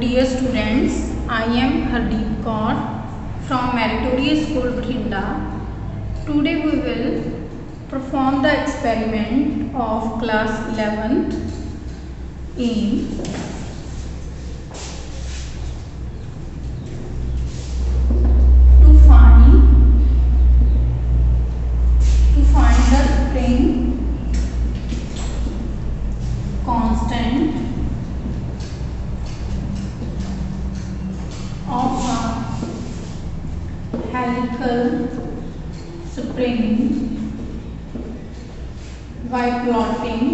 dear students, I am Hardeep Kaur from Meritorious School Bathinda. Today we will perform the experiment of class 11th in to find the spring constant of a helical spring by plotting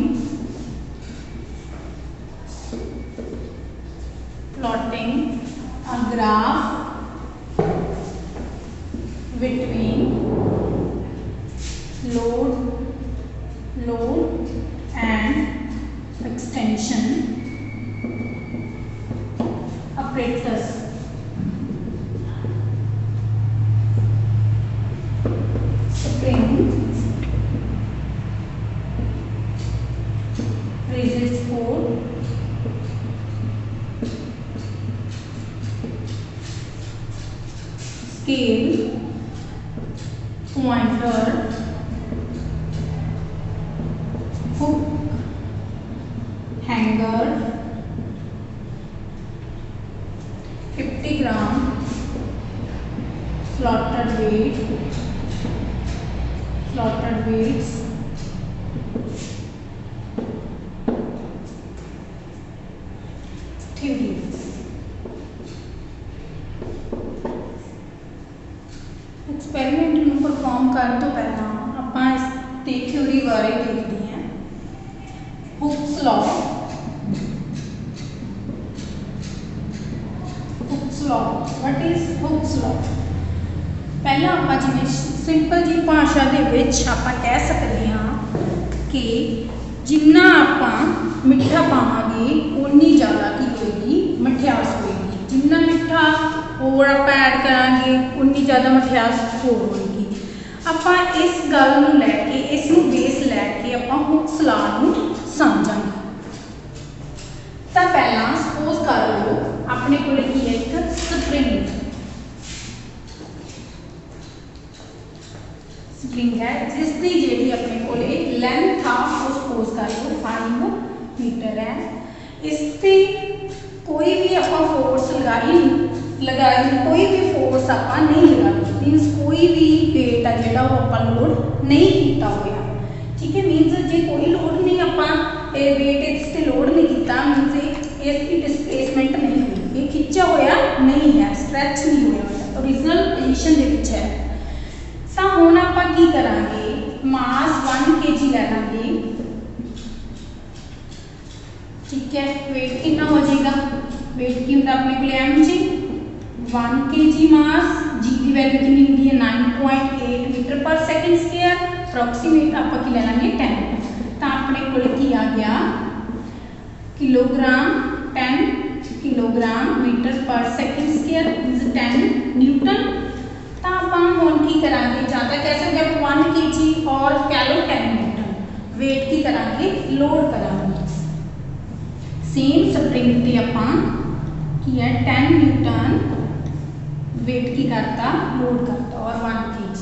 a graph between load and extension apparatus. Spring raises force scale pointer hook hanger 50 gram slotted weights theory. Experiment ਨੂੰ perform ਕਰਨ ਤੋਂ ਪਹਿਲਾਂ ਆਪਾਂ ਇਸ ਦੀ theory ਬਾਰੇ ਦੇਖਦੇ ਹਾਂ। Hooke's law what is Hooke's law? पहला ਆਪਾਂ ਜਿਵੇਂ ਸਿੰਪਲ ਜੀ ਭਾਸ਼ਾ ਦੇ ਵਿੱਚ ਆਪਾਂ ਕਹਿ ਸਕਦੇ ਹਾਂ ਕਿ ਜਿੰਨਾ ਆਪਾਂ ਮਿੱਠਾ ਪਾਵਾਂਗੇ ਉਨੀ ਜ਼ਿਆਦਾ ਕੀ ਹੋਏਗੀ ਮਠਿਆਸ ਹੋਏਗੀ। ਜਿੰਨਾ ਮਿੱਠਾ ਹੋਰ ਆਪਾਂ ਐਡ ਕਰਾਂਗੇ ਉਨੀ ਜ਼ਿਆਦਾ ਮਠਿਆਸ ਹੋਰ ਹੋਏਗੀ। ਆਪਾਂ ਇਸ ਗੱਲ ਨੂੰ ਲੈ ਕੇ ਇਸ ਨੂੰ ਬੇਸ ਲੈ ਕੇ ਆਪਾਂ ਹੁਕਸ ਲਾਅ ਨੂੰ ਸਮਝਾਂਗੇ। ਤਾਂ ਪਹਿਲਾਂ ਸਪੋਜ਼ ਕਰ ਲਓ ਆਪਣੇ ਕੋਲ ਕੀ ਹੈ ਇੱਕ स्प्रिंग है जिसकी जी अपने को लेंथ था वो सपोज कर लो 5 मीटर है। इस पर कोई भी आप फोर्स लगाई कोई भी फोर्स आप नहीं लगाई मीनस कोई भी वेट है जो आप लोड नहीं किया हुआ। ठीक है मीनस जो कोई लोड नहीं आप वेट इस लोड नहीं किया मीनस इसकी डिस्प्लेसमेंट नहीं हुई ये खिंचा होया नहीं है स्ट्रैच नहीं होया ओरिजिनल पोजीशन दे विच है। तो हुण आपां की करांगे मास 1 kg ले लांगे। ठीक है वेट कितना हो जाएगा वेट की होंदा अपने को mg 1 kg मास जी की वैल्यू कितनी होंदी है 9.8 मीटर पर सेकंड स्क्वायर अप्रोक्सीमेट आपां की ले लांगे 10। तो अपने को की आ गया किलोग्राम 10 किलोग्राम मीटर पर सेकंड स्क्वायर मींस 10 न्यूटन। तो आप हम की करांगे ज़्यादा कह सकते हैं 1 kg और कह लो 10 न्यूटन वेट की करांगे लोड करांगे। सेम स्प्रिंग ते आपां की है 10 न्यूटन वेट की करता लोड करता और 1 kg।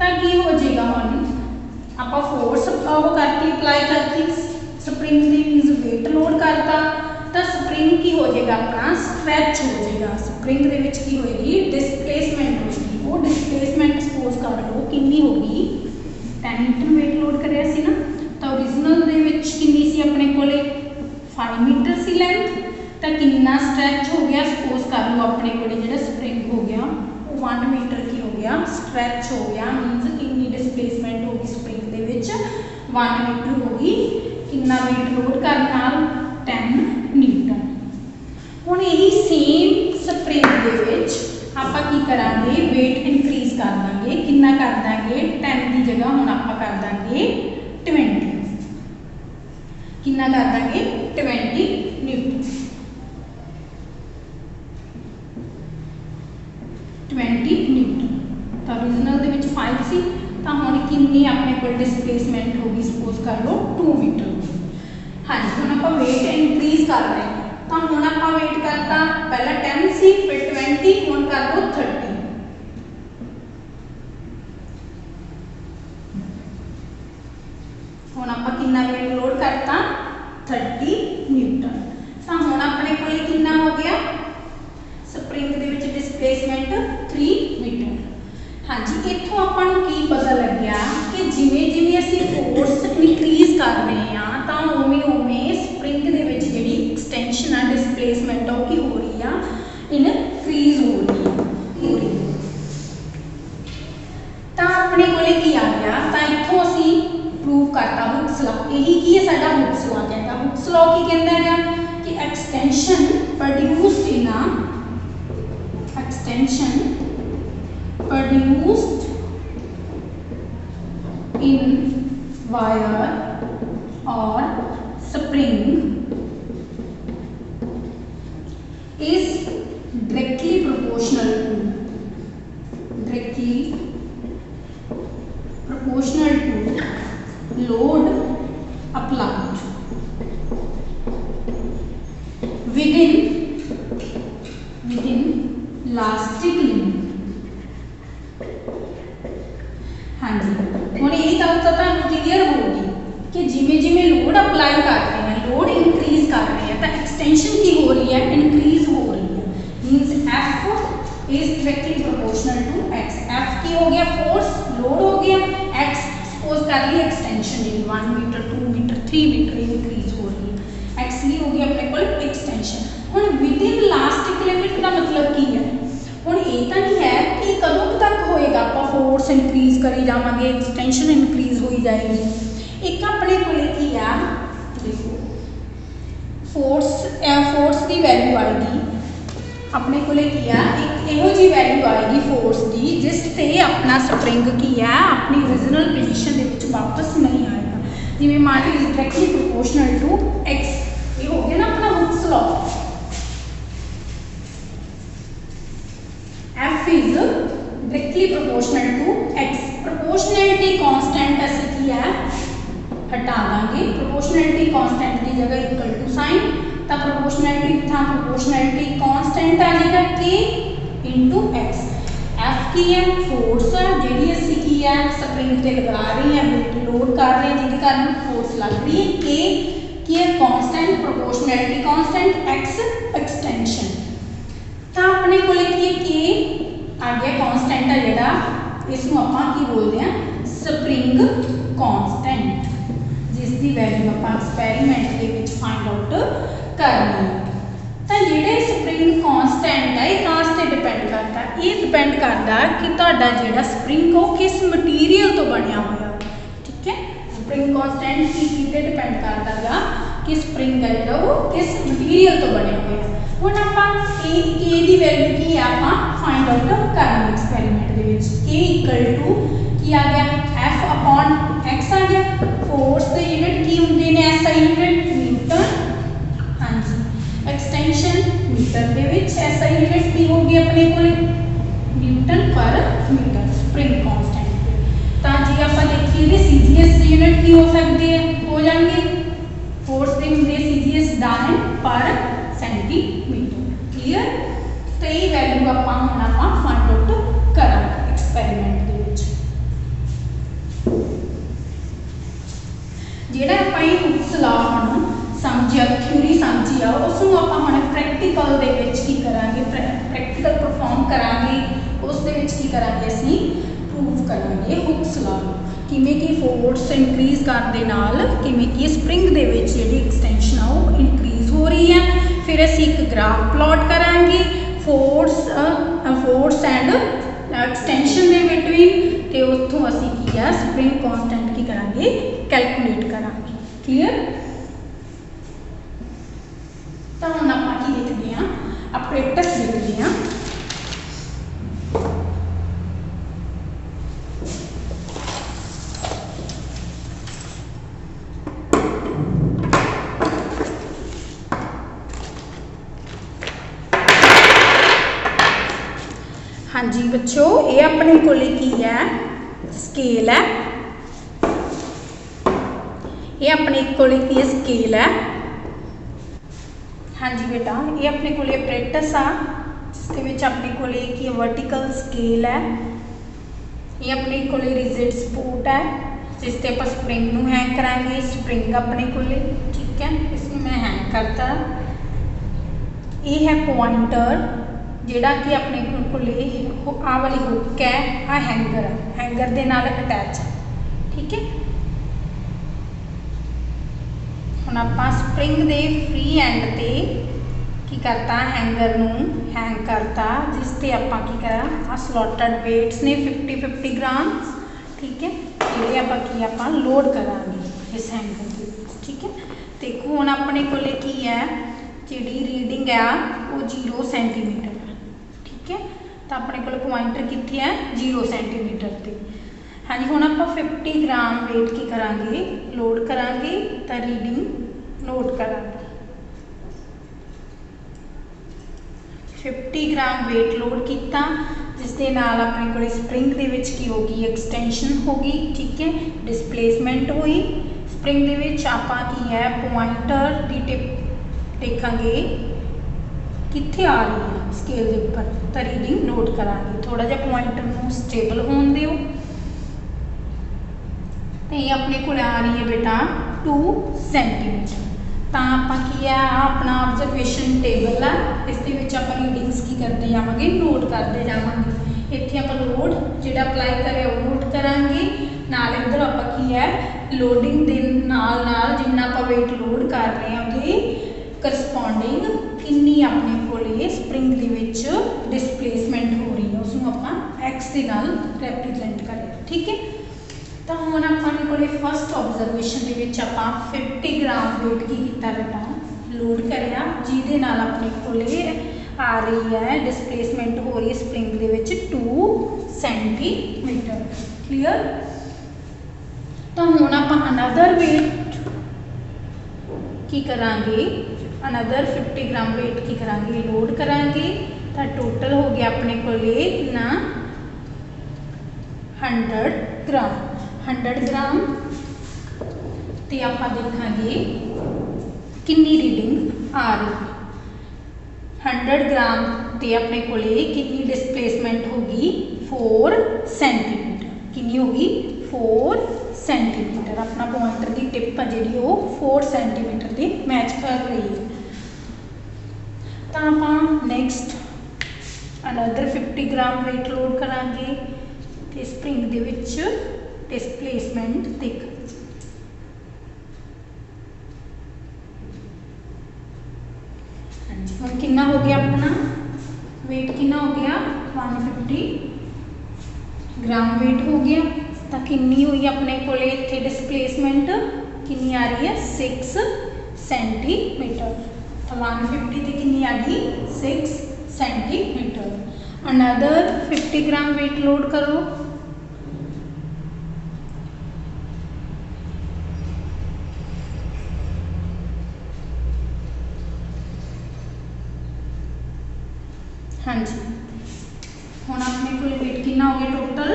तो की हो जाएगा हम आप फोर्स वो करती अप्लाई करती स्प्रिंग की मींस वेट लोड करता तो स्प्रिंग की हो जाएगा अपना स्ट्रैच हो जाएगा। स्प्रिंग के विच की होएगी डिस्प्लेसमेंट होगी वो डिस्प्लेसमेंट सपोज कर लो कितनी होगी 10 न्यूटन वेट लोड करिया सी ना। तो ओरिजिनल दे विच कितनी सी अपने कोले 5 मीटर सी लेंथ। तो कितना स्ट्रैच हो गया सपोज कर लो अपने कोले जिहड़ा स्प्रिंग हो गया वो 1 मीटर की हो गया स्ट्रैच हो गया मीनस कितनी डिस्प्लेसमेंट होगी स्प्रिंग दे विच 1 मीटर होगी। कितना वेट लोड करने नाल 10 न्यूटन। हुण यही सेम स्प्रिंग दे विच आपां की करांगे वेट इनक्रीज कर देंगे कितना कर देंगे 10 की जगह हुण आपां कर देंगे 20 कितना कर देंगे 20 न्यूटन 20 न्यूटन। तो ओरिजिनल दे विच 5 सी तो हुण कितनी अपने को डिस्प्लेसमेंट होगी सपोज कर लो 2 मीटर। हाँ जी हुण आपां वेट इनक्रीज कर रहे हैं तो हुण आपां वेट करता, पहला 10 सी फिर 20, हुण कर दो 30। हुण आपां कितना वेट लोड करता 30 न्यूटन। तो हुण अपने कोल कितना हो गया स्प्रिंग दे विच डिस्प्लेसमेंट 3 मीटर। हाँ जी, इत्थों आपां नूं की पता लग्या कि जिवें जिवें असीं फोर्स इंक्रीज कर रहे हैं तो उवें उवें स्प्रिंग दे विच जिहड़ी एक्सटेंशन आ डिस्प्लेसमेंट आ की हो रही है इनक्रीज हो रही है। तो अपने कोले की आ गया, तो इत्थों असीं प्रूव करता हुक्स लॉ। यही की है साडा हुक्स लॉ कहता। हुक्स लॉ की कहता है कि एक्सटेंशन प्रोड्यूस्ड इन वायर और spring is directly proportional to load applied within elastic limit। हाँ जी, हुण यही गल तो तुहानूं क्लीयर होगी कि जिमें जिमें लोड अप्लाई कर रहे हैं, लोड इंक्रीज कर रहे हैं, तो एक्सटेंशन की हो रही है इंक्रीज हो रही है। Means F is directly proportional to X. F की हो गया फोर्स, लोड हो गया, एक्स सपोज कर ली एक्सटेंशन जी 1 मीटर 2 मीटर 3 मीटर इंक्रीज हो रही है, एक्स ली हो गया अपने को एक्सटेंशन। हुण विद इन इलास्टिक लिमिट का मतलब की है, हुण ये तो नहीं है कि कदों तक होएगा, आप फोर्स इंक्रीज करी जावांगे एक्सटेंशन इंक्रीज हो जाएगी। एक अपने को की है देखो फोर्स की वैल्यू आएगी अपने को किया एक इहो जी वैल्यू आएगी फोर्स की जिस ते अपना स्प्रिंग की है अपनी ओरिजिनल पोजीशन के विच वापस नहीं आएगा। जिवें मान ली डायरेक्टली प्रोपोर्शनल टू एक्स, ये हो गया ना अपना Hooke's law. F is directly proportional to x। Proportionality constant असीं की है हटा देंगे, प्रोपोर्शनैलिटी कांस्टेंट की जगह इक्वल टू साइन, तो प्रोपोर्शनैलिटी था प्रोपोर्शनैलिटी कांस्टेंट आ जाएगा k इंटू एक्स। F की है फोर्स जी असीं की है स्प्रिंग ते लगा रहे हैं, वेट लोड कर रहे हैं जिसके कारण फोर्स लग रही है, k की है constant proportionality constant, x extension. तो अपने को के आ गया कांस्टेंट है जिहड़ा इसनूं आपां की बोलते हैं स्प्रिंग कांस्टेंट, जिसकी वैल्यू आपां एक्सपैरीमेंट के विच फाइंड आउट करनी है। तो जिहड़े स्प्रिंग कांस्टेंट है ये कास ते डिपेंड करता, ये डिपेंड करता कि तुहाडा जिहड़ा स्प्रिंग हो किस मटीरियल तो बनिया होया। ठीक है, स्प्रिंग कांस्टेंट की डिपेंड करता है कि स्प्रिंग है जिहड़ा वो किस मटीरियल तो बनिया होया। हुण आपां के दी वैल्यू की आपां फाइंड आउट करनी एक्सपैरीमेंट दे विच। के इक्वल टू की आ गया एफ अपॉन एक्स आ गया, फोर्स दे यूनिट की हुंदे ने एसआई यूनिट न्यूटन। हाँ जी, एक्सटेंशन मीटर दे विच एसआई यूनिट की होगी अपने कोल न्यूटन पर मीटर स्प्रिंग कांस्टेंट। तो जी आपां देखिए दे सीजीएस यूनिट की हो सकदी है, हो जाएंगे फोर्स दे हुंदे सीजीएस डायन पर सेंटीमीटर। क्लियर, तो ये वैल्यू आपां हुण आपां फाइंड आउट करांगे एक्सपैरीमेंट दे विच। जिहड़ा आपां ये हुक्स लॉ हुण समझिया थ्योरी समझी आ उसनूं आपां हुण प्रैक्टिकल दे विच की करांगे, प्रैक्टिकल परफॉर्म करांगे, उस दे विच की करांगे असीं प्रूव करांगे हुक्स लॉ किवें कि फोर्स इंक्रीज करन दे नाल किवें कि स्प्रिंग दे विच जिहड़ी एक्सटेंशन आ वो इंक्रीज हो रही है। फिर असीं एक ग्राफ प्लॉट करांगे force and extension they between, ते उत्थों असीं की है स्प्रिंग कांस्टेंट की करांगे कैलकुलेट करांगे। क्लियर, तो हुण आपां की देखदे हां अपरेटस देखदे हां। हाँ जी बच्चों, ये अपने को की है स्केल है, ये अपने को की स्केल है। हाँ जी बेटा, ये अपने को अप्रेटस आ जिसके अपने को वर्टिकल स्केल है। ये अपने को रिजिड सपोर्ट है जिससे आप स्प्रिंग नू हैंग करांगे। स्प्रिंग अपने को ठीक है, इसमें मैं हैंग करता। ये है पॉइंटर जिहड़ा कि अपने को आ वाली हुक है, आ हैंगर है, हैंगर दे नाल अटैच है। ठीक है, हुण आपां स्प्रिंग दे फ्री एंड ते की करता हैंगर नू हैंग करता, जिस ते आपां की करा आ स्लॉटेड वेट्स ने 50-50 ग्राम्स। ठीक है, ये आपां लोड करांगे इस हैंगर दे। ठीक है, देखो हुण अपने को की है जिहड़ी रीडिंग है वो 0 सेंटीमीटर है। ठीक है, तो अपने को पॉइंटर कित्थे है 0 सेंटीमीटर ते। हाँ जी, हुण आपां 50 ग्राम वेट की करांगे लोड करांगे, तो रीडिंग नोट करांगे। 50 ग्राम वेट लोड किया, जिस दे नाल अपने को स्प्रिंग दे विच की होगी एक्सटेंशन होगी। ठीक है, डिसप्लेसमेंट हुई स्प्रिंग दे विच। आपां की है पॉइंटर दी टिप देखांगे कित्थे आ रही है स्केल के उपर, तो रीडिंग नोट करांगे। थोड़ा जिहा पॉइंटर नू स्टेबल होण दिओ। तो ये अपने को आ रही है बेटा 2 सेंटीमीटर। तो आपां की है अपना ऑब्जरवेशन टेबल है, इस दे विच आपां रीडिंग्स की करते जावांगे, नोट करते जावांगे। इत्थे आपां लोड जिहड़ा अप्लाई करे वो नोट करांगे, नाल इधर आपां की है लोडिंग दे नाल नाल जिन्ना आपां वेट लोड कर रहे हैं उहदे करस्पॉन्डिंग किन्नी अपने कोले स्प्रिंग दे विच डिसप्लेसमेंट हो रही है, उसनूं आपां एक्स दे नाल रिप्रेजेंट करें। ठीक है, तो हुण अपने को फस्ट ऑब्जरवेशन के विच आपां 50 ग्राम वेट की किया बेटा लोड करिया, जिहदे नाल अपने को आ रही है डिसप्लेसमेंट हो रही है स्प्रिंग दे विच 2 सेंटीमीटर। क्लीयर। तो हुण आपां अनदर वेट की करांगे, अनदर 50 ग्राम वेट की करांगे लोड करांगे, तो टोटल हो गया अपने को ना 100 ग्राम। 100 ग्राम ते आपां देखांगे कितनी रीडिंग आ रही है। 100 ग्राम ते अपने को कितनी डिसप्लेसमेंट होगी 4 सेंटीमीटर। कितनी होगी 4 सेंटीमीटर। अपना पॉइंटर की टिप है जी वो 4 सेंटीमीटर से मैच कर रही है। तो आप next another 50 gram weight load करांगे ते स्प्रिंग दे विच डिसप्लेसमेंट देख। हाँ जी, हम कितना हो गया अपना वेट कितना हो गया 150 ग्राम वेट हो गया। तो कितनी हुई अपने को इत्थे डिसप्लेसमेंट कितनी आ रही है 6 सेंटीमीटर। तो 150 से कितनी आ गई 6 centimetre. Another 50 gram weight load करो। हाँ जी, हुण अपने को वेट कितना हो गया टोटल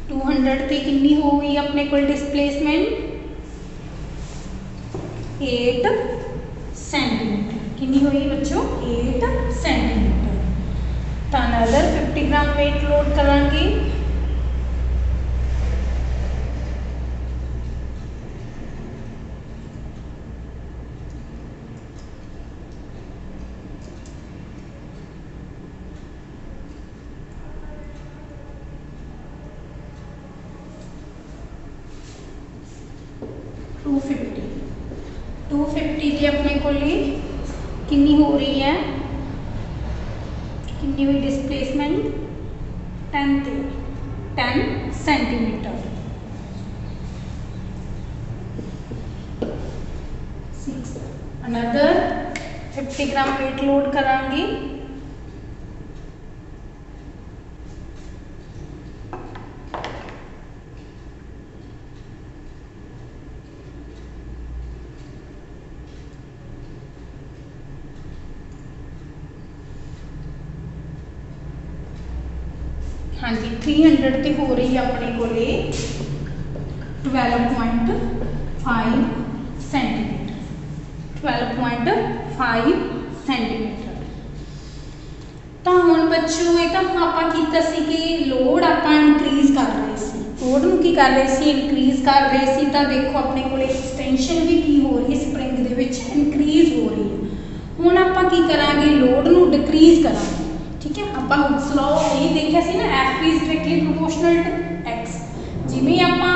200 ते कितनी हो गई अपने को डिसप्लेसमेंट 8 सेंटीमीटर। कितनी हुई बच्चों 8 सेंटीमीटर। तो अनदर 50 ग्राम वेट लोड करांगे। टू फिफ्टी की अपने को कितनी हो रही है, कितनी हुई displacement 10 centimetre. 6 another 50 gram weight load करांगी। हाँ जी, 300 ते हो रही है अपने को 12.5 सेंटीमीटर। 12.5 सेंटीमीटर। तो हुण बच्चों ये तो आपां कीता सी कि लोड आपां इनक्रीज कर रहे सी, लोड नूं की कर रहे सी इनक्रीज कर रहे सी। तो देखो अपने को एक्सटेंशन भी की हो रही है स्प्रिंग दे विच इनक्रीज हो रही है। हुण आपां की करांगे लोड नूं डिक्रीज करांगे। ठीक है, आपां हुक्स लॉ यही देखिया सी ना, F is directly proportional to X। जिवें आपां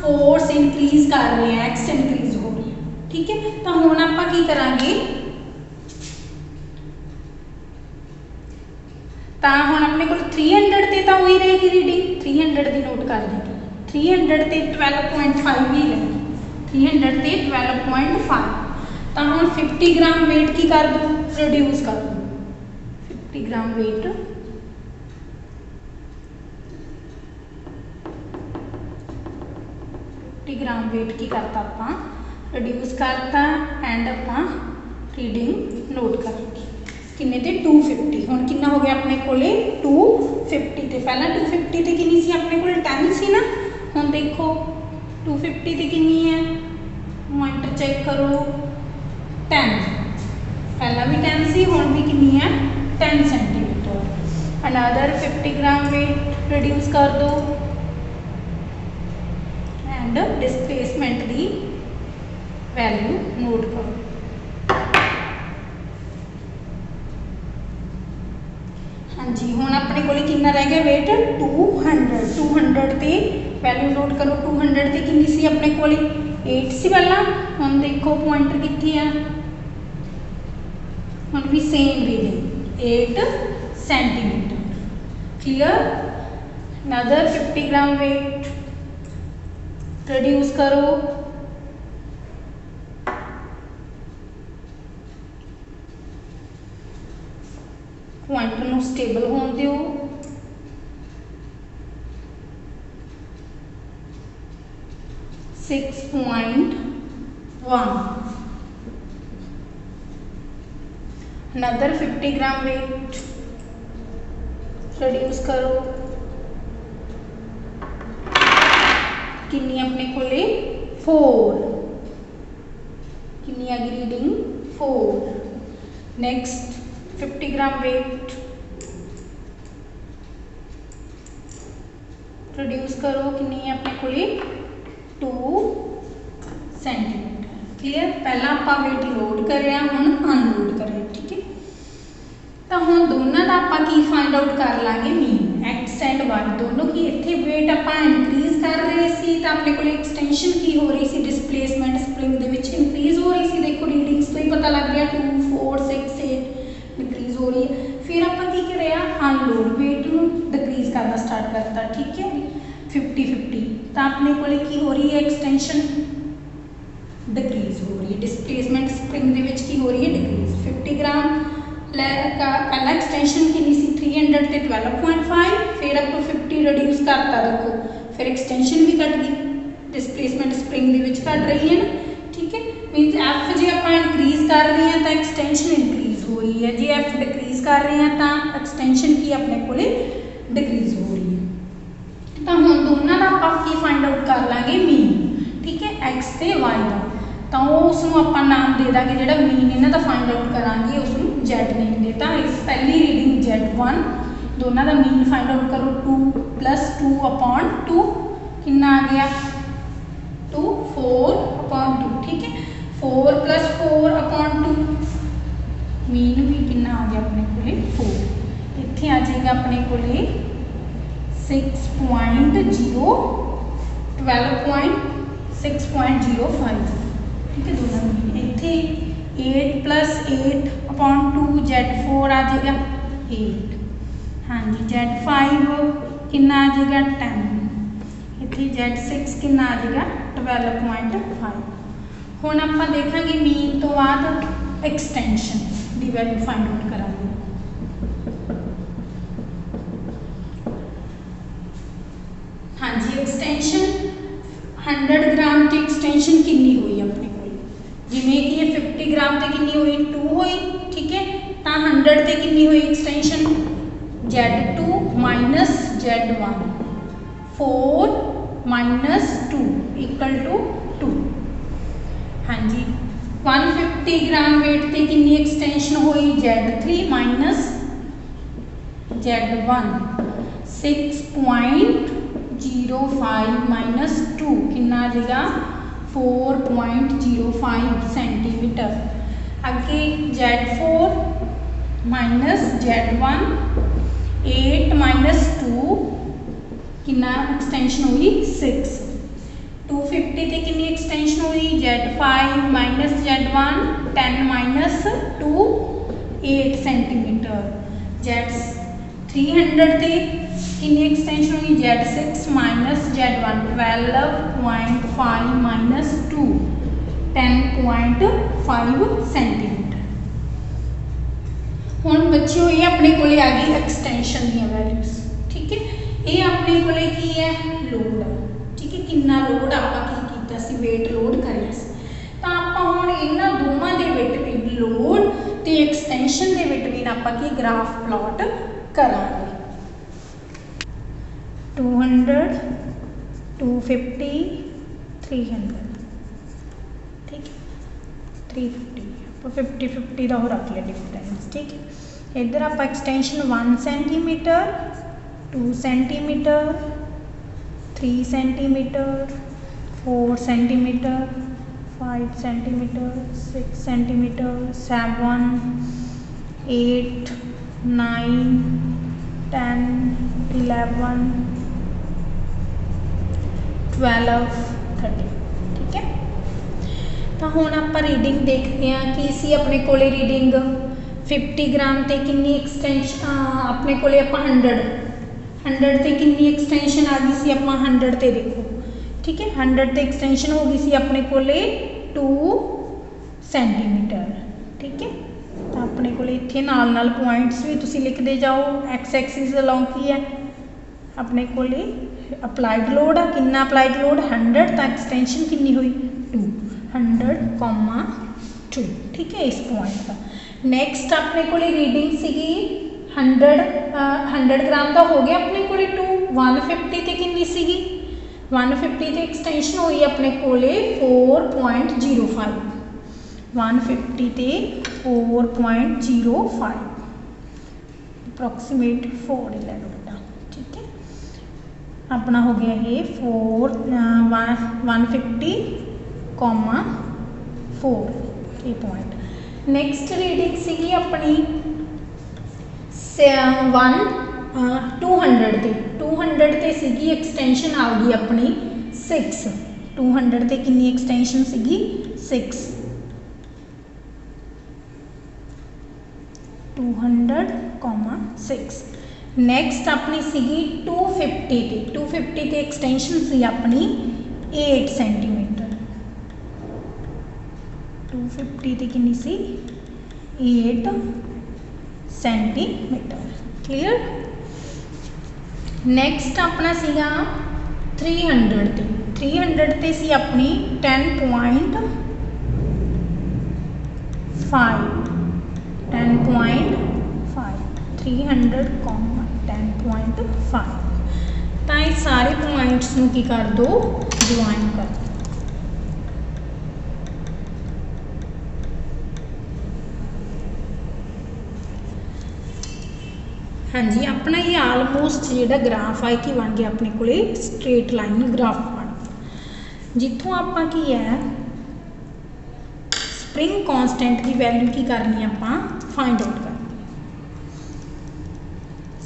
फोर्स इनक्रीज कर रहे हैं X इनक्रीज हो रही है। ठीक है, तो हुण आपां की करांगे, तो हुण अपने को 300 ते तो वही रहेगी रीडिंग, 300 की नोट कर देंगे। 300 ते 12.5 ही लेंगे, 300 ते 12.5। तो हुण 50 ग्राम वेट की कर दो, रिड्यूस कर दो 50 ग्राम वेट। ग्राम वेट की करता आपां रिड्यूस करता एंड आपां रीडिंग नोट करेंगे किन्ने ते 250। हुण कितना हो गया अपने कोले 250 ते, पहला 250 ते कितनी सी अपने कोले 10 सी ना। हुण देखो 250 ते कितनी है, पॉइंटर चेक करो 10, पहला भी 10 सी हुण भी कितनी है 10 centimetre. Another 50 gram weight reduce कर दो एंड डिस्प्लेसमेंट की वैल्यू नोट करो। हाँ जी, हुण अपने कोल कितना रह गया वेट 200। 200 ते वैल्यू नोट करो, 200 ते कितनी सी अपने कोल 8 सी पहला। हुण देखो पॉइंटर कित्थे है, हुण भी same reading 8 centimetre. Clear. Another 50 gram weight reduce करो, पॉइंटर नूं स्टेबल होने दिओ। Six point 1। Another 50 gram weight reduce करो, कितनी अपने कोले 4, कितनी आ गई reading 4। Next 50 gram weight reduce करो, कितनी है अपने कोले 2 सेंटीमीटर। क्लियर। पहला आपां वेट लोड करिया, हुण अनलोड करिया। ठीक है, तो हुण दोनों का आपां की फाइंड आउट कर लांगे मीन X एंड Y दोनों की। इत्थे वेट आपां इनक्रीज कर रहे सी तो अपने को एक्सटेंशन की हो रही सी, डिस्प्लेसमेंट स्प्रिंग दे विच इनक्रीज हो रही सी। देखो रीडिंग्स तो ही पता लग गया 2 4 6 8 डिक्रीज हो रही है। फिर आपां की करिया अनलोड वेट नूं डिक्रीज करना स्टार्ट करता। ठीक है, 50 50 तो अपने को की हो रही है एक्सटेंशन डिक्रीज हो रही है, डिस्प्लेसमेंट स्प्रिंग दे विच की हो रही है डिक्रीज। 50 ग्राम का पहला एक्सटेंशन कितनी सी 300 ते 12.5, फिर अप टू 50 रिड्यूस करता। देखो फिर एक्सटेंशन भी कट गई, डिस्प्लेसमेंट स्प्रिंग दे विच घट रही है ना। ठीक है, मीनस F जे आप इनक्रीज कर रहे हैं तो एक्सटेंशन इनक्रीज हो रही है, जे F डिक्रीज कर रहे हैं तो एक्सटेंशन की अपने को डिक्रीज हो रही है। तो हम दोनों का आप की फाइंड आउट कर लांगे मीन। ठीक है, X ते Y का, तो उसनों आप नाम दे देंगे जो मीन इन्हों का फाइंड आउट करांगे उसनों Z नेम देता। इस पहली रीडिंग Z1, दोनों का मीन फाइंड आउट करो 2 + 2/2 कितना आ गया 2 4/2। ठीक है, 4 + 4/2 मीन भी कितना आ गया अपने को 4। इत्थे आ जाएगा अपने को 6.0 ठीक है, दोनों मीन। इत्थे 8 + 8/2 Z4 आ जाएगा 8। हाँ जी, Z5 कितना आ जाएगा 10। इत्थे Z6 कितना आ जाएगा 12.5। हुण आपां देखांगे मीन तो बाद एक्सटेंशन दी वैल्यू फाइंड आउट करांगे। हाँ जी, एक्सटेंशन 100 ग्राम की एक्सटेंशन कितनी हुई अपने को, जिमें कि ये 50 ग्राम से कितनी हुई 2 हुई। ठीक है, तो 100 से कितनी हुई एक्सटेंशन Z2 - Z1, 4 - 2 = 2। हाँ जी, 150 ग्राम वेट ते कितनी एक्सटेंशन हुई Z3 माइनस Z1 6.05 माइनस 2 कितना आ जाएगा 4.05 सेंटीमीटर। आगे Z4 माइनस Z1 8 माइनस 2 कितना एक्सटेंशन हुई 6। 250 ते कितनी एक्सटेंशन हुई Z5 minus Z1 10 minus 2 8 centimetre. Z300 ते कितनी एक्सटेंशन हुई Z6 minus Z1 12.5 minus 2 10.5 centimetre. हुण बच्चों ये अपने को आ गई एक्सटेंशन दी वैल्यूज। ठीक है, ये अपने को की है लोड। ठीक है, कितना लोड आपां की कीता सी वेट लोड करिया सी तां आपां हुण इन्हां दोवां दे बिटवीन लोड ते एक्सटेंशन दे बिटवीन आपां की ग्राफ प्लॉट करांगे। 200 250 300 ठीक है 350 ਆਪਾਂ 50 50 ਦਾ ਹੋ ਰੱਖ ਲਿਆ डिफरेंस। ठीक है, इधर आप extension 1 centimetre 2 centimetre 3 centimetre 4 centimetre 5 centimetre 6 centimetre 7 8 9 10 11 12 13। ठीक है, तो हुण आपां रीडिंग देखते हैं कि सी अपने कोले रीडिंग 50 ग्राम ते कितनी एक्सटेंशन अपने कोले आपां 100 ते कितनी एक्सटेंशन आ गई सी आपां 100 ते देखो। ठीक है, 100 ते एक्सटेंशन हो गई सी अपने कोले 2 सेंटीमीटर। ठीक है, तो अपने कोले इत्थे नाल नाल पॉइंट्स भी तुसीं लिखते जाओ। एक्स एक्सिस अलोंग की है अपने कोले अप्लाइड लोड आ, कितना अप्लाइड लोड 100 तो एक्सटेंशन कितनी हुई 2 100,2। ठीक है, इस पॉइंट का नैक्सट अपने को रीडिंग सी 100 ग्राम का हो गया अपने को 2 150 ते कितनी सी 150 ते एक्सटेंशन हुई अपने को 4.05 150 ते 4.05 अप्रोक्सीमेट 4 ले लो बेटा। ठीक है, अपना हो गया ये 150,4 ये पॉइंट। नैक्सट रीडिंग सी अपनी 200 ते सी एक्सटेंशन आ गई अपनी 6 200 ते कितनी एक्सटेंशन सी 6 200,6। नैक्सट अपनी सी 250 ते एक्सटेंशन सी अपनी 8 सेंटीमीटर 250 ते कितनी सी 8 सेंटीमीटर। क्लियर। नैक्सट अपना सीगा 300 ते सी अपनी 10.5 300,10.5 तो ये सारे पॉइंट्स नूं की कर दो ज्वाइन कर दो। हाँ जी, अपना ये आलमोस्ट जो ग्राफ है कि बन गया अपने को स्ट्रेट लाइन ग्राफ बन जितों आप की है स्प्रिंग कॉन्सटेंट की वैल्यू की करनी आप फाइंड आउट कर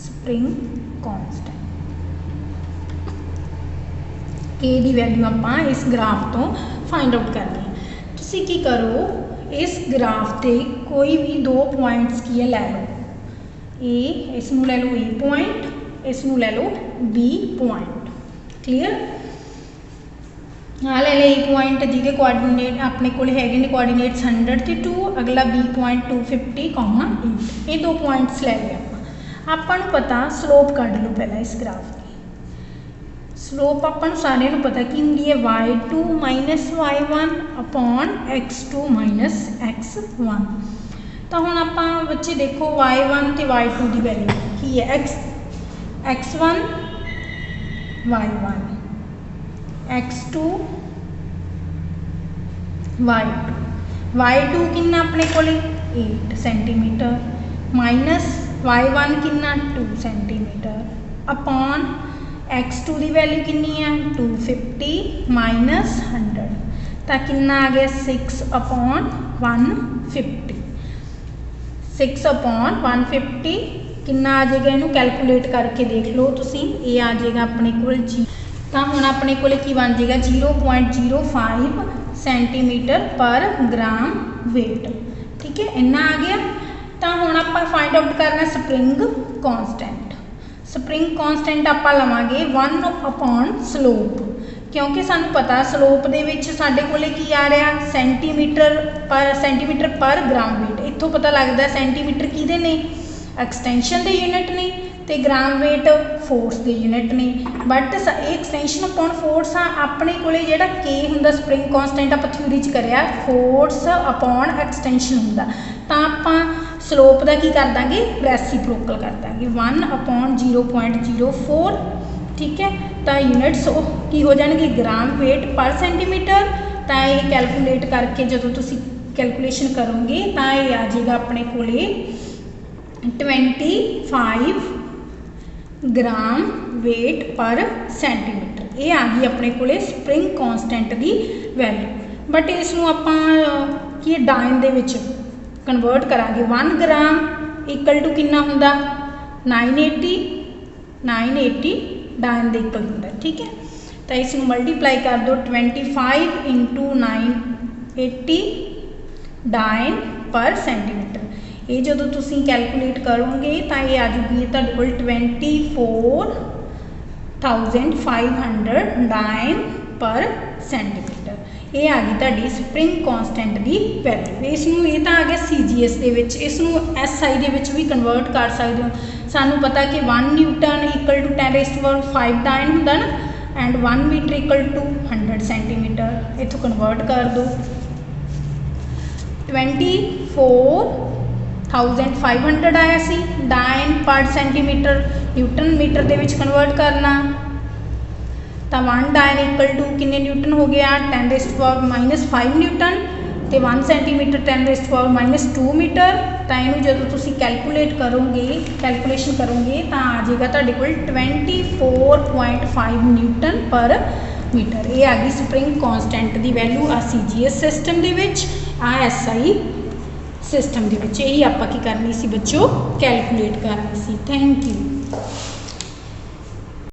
स्प्रिंग कॉन्सटेंट के दी वैल्यू आप इस ग्राफ तो फाइंड आउट करनी है। तुसी की करो इस ग्राफ से कोई भी 2 पॉइंट्स की है लै लो इसनूं लै लो ए पॉइंट इसनूं लै लो बी पॉइंट। क्लीयर। हाँ ले लो ए पॉइंट जिहदे कोआर्डीनेट अपने को है कोआर्डीनेट्स 100 ते 2 अगला बी पॉइंट 250,8 ये 2 पॉइंट्स लै लिया आपां नूं पता स्लोप कढ लो पहला इस ग्राफ की स्लोप आपां नूं सारिआं नूं पता कि हुंदी है y2 minus y1 upon x2 minus x1। तो हुण आपां बच्चे देखो y1 ते y2 की वैल्यू की है x1 y1 x2 y2 y2 कितना अपने को 8 सेंटीमीटर माइनस y1 कितना 2 सेंटीमीटर अपॉन x2 की वैल्यू कितनी है 250 माइनस 100 तो कितना आ गया 6/150 6/150 कितना आ जाएगा इनू कैलकुलेट करके देख लो तुसी ये आ जाएगा अपने को जी तो हुण अपने को बन जाएगा 0.05 सेंटीमीटर पर ग्राम वेट ठीक है इन्ना आ गया तो हुण आपां फाइंड आउट करना स्प्रिंग कॉन्सटेंट आपां लवांगे 1/स्लोप क्योंकि सानू पता स्लोप दे विच साडे कोले की आ रहा सेंटीमीटर पर ग्राम वेट इत्थों पता लगता सेंटीमीटर किहदे ने एक्सटेंशन के यूनिट ने तो ग्राम वेट फोर्स के यूनिट ने बट एक्सटेंशन अपॉन फोर्स अपने कोले जिहड़ा के हुंदा स्प्रिंग कॉन्सटेंट आप थ्योरी च करिया फोर्स अपॉन एक्सटेंशन हुंदा तो आपां स्लोप का की कर देंगे रेसिप्रोकल कर देंगे 1/0.04 ठीक है तो यूनिट्स की हो जाएगी ग्राम वेट पर सेंटीमीटर तो ये कैलकुलेट करके जो तुसी कैलकुलेशन करोगे तो ये आ जाएगा अपने कोले 25 ग्राम वेट पर सेंटीमीटर ये आ गई अपने कोले स्प्रिंग कॉन्सटेंट की वैल्यू बट इसनों आपां की डाइन दे विच कन्वर्ट करांगे 1 ग्राम इक्वल टू कितना हुंदा 980 डाइन दे इक्वल हुंदा ठीक है तो इसनों मल्टीप्लाई कर दो 25 × 980 डाइन पर सेंटीमीटर ये जो तुसी कैलकुलेट करोगे तो ये आ जाएगी तुहाडे कोल 24,500 डाइन पर सेंटीमीटर ये आ गई तुहाडी स्प्रिंग कॉन्सटेंट की वैल्यू इसनों ये तो आ गया CGS दे विच इसनों SI दे विच भी कन्वर्ट कर सकते हो सानू पता कि 1 न्यूटन इक्वल टू 10⁵ डाइन हुंदा ना and 1 metre equal to 100 centimetre इथों कन्वर्ट कर दो 24,500 आया सी डाइन पर सेंटीमीटर न्यूटन मीटर दे विच कन्वर्ट करना तो 1 डाइन इक्वल टू कितने न्यूटन हो गया 10⁻⁵ न्यूटन तो 1 सेंटीमीटर 10⁻⁻2 मीटर तो इनू जो तुसी कैलकुलेट करोगे कैलकुलेशन करोगे तो आ जाएगा तुहाडे कोल 24.5 न्यूटन पर मीटर ये आ गई स्प्रिंग कॉन्सटेंट की वैल्यू आ CGS सिस्टम दे विच आ SI सिस्टम के यही आपां की करनी सी बच्चों कैलकुलेट करनी सी थैंक यू।